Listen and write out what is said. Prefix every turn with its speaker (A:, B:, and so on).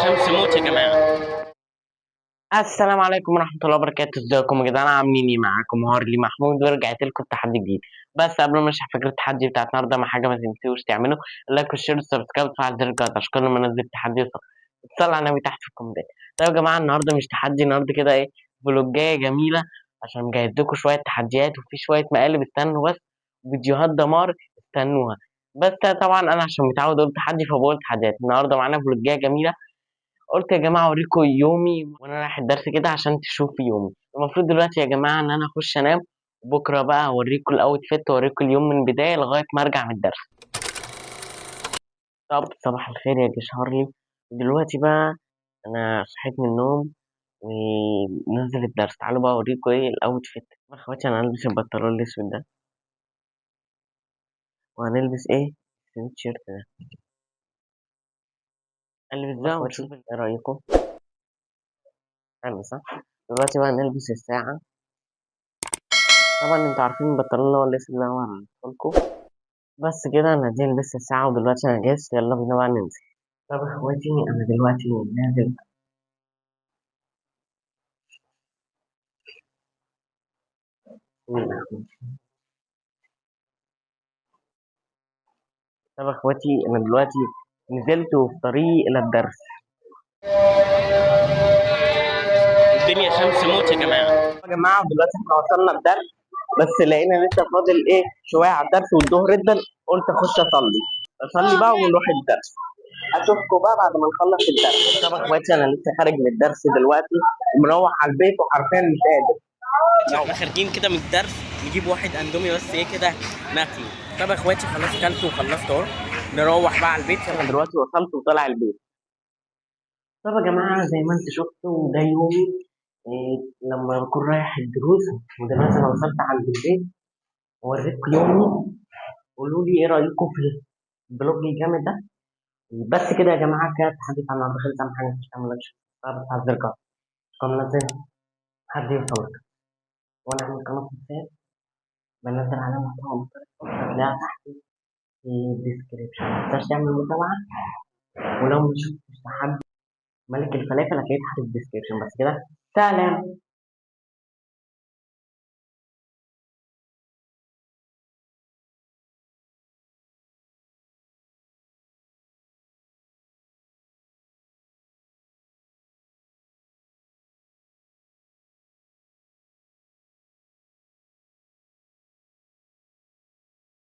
A: شمس موت يا جماعة.
B: السلام عليكم ورحمة الله وبركاته. ازيكم يا جدعان؟ عاملين ايه؟ معاكم هارلي محمود ورجعت لكم بتحدي جديد. بس قبل ما اشرح فكرة التحدي بتاعت النهارده مع حاجة، ما تنسوش تعملوا اللايك والشير والسبسكرايب وتفعلوا زر الجرس عشان كل ما انزل تحدي يوصل. اتصل على النبي تحت في الكومنتات. طيب يا جماعة، النهارده مش تحدي، النهارده كده ايه، فلوجاية جميلة عشان مجهز لكم شوية تحديات وفي شوية مقالب استنوا بس، فيديوهات دمار استنوها. بس طبعا انا عشان متعود اقول تحدي فبقول تحديات. النهارده معانا فلوجاية جميلة، قلت يا جماعة أوريكم يومي وأنا رايح الدرس كده عشان تشوفوا يومي. المفروض دلوقتي يا جماعة إن أنا أخش أنام، وبكرة بقى أوريكم الأوت فيت وأوريكم اليوم من البداية لغاية ما أرجع من الدرس. طب صباح الخير يا جيش هارلي. دلوقتي بقى أنا صحيت من النوم وننزل الدرس. تعالوا بقى أوريكم إيه الأوت فيت. يا إخواتي أنا هلبس البنطلون الأسود ده، وهنلبس إيه، السويت شيرت ده. هنلبس ده ونشوف إيه رأيكم. حلو صح؟ دلوقتي بقى نلبس الساعة. طبعا انتوا عارفين البنطلون اللي هو الاسود ده هو هنقولكوا. بس كده انا دي لسه ساعة ودلوقتي انا جاهز، يلا بينا بقى ننزل. طب يا اخواتي انا دلوقتي نازل. طب يا اخواتي انا دلوقتي نزلت وفي طريق الى الدرس.
A: الدنيا شمس موت يا جماعة.
B: يا جماعة دلوقتي احنا وصلنا الدرس، بس لقينا لسه فاضل ايه شوية على الدرس والظهر ادن. قلت اخش اصلي بقى ونروح الدرس. اشوفكم بقى بعد ما نخلص الدرس. طب يا اخواتي انا لسه خارج من الدرس دلوقتي ومروح على البيت وحرفيا مش قادر.
A: احنا خارجين كده من الدرس نجيب واحد اندومي بس ايه كده ناكله. طب يا اخواتي خلاص كلت وخلصت اهو، نروح بقى على البيت.
B: انا دلوقتي وصلت وطالع البيت. طب يا جماعه زي ما انتم شفتوا ده يومي، إيه لما بكون رايح الدروس. ودلوقتي انا وصلت عند البيت ووريتكم يومي. قولوا لي ايه رايكم في البلوج الجامد ده. بس كده يا جماعه كده التحدي بتاع النهارده خلص. اهم حاجه مش تعملوش بتاع الزرقاء كنا منزل حد يوصل لك، وانا من قناه الفيس بنزل عليها محتوى مختلف هتلاقيها تحت في الديسكريبشن. متنساش تعمل متابعه، ولو مش شفتش تحدي ملك الفلافل هتلاقيه تحت في الديسكربشن. بس كده سلام.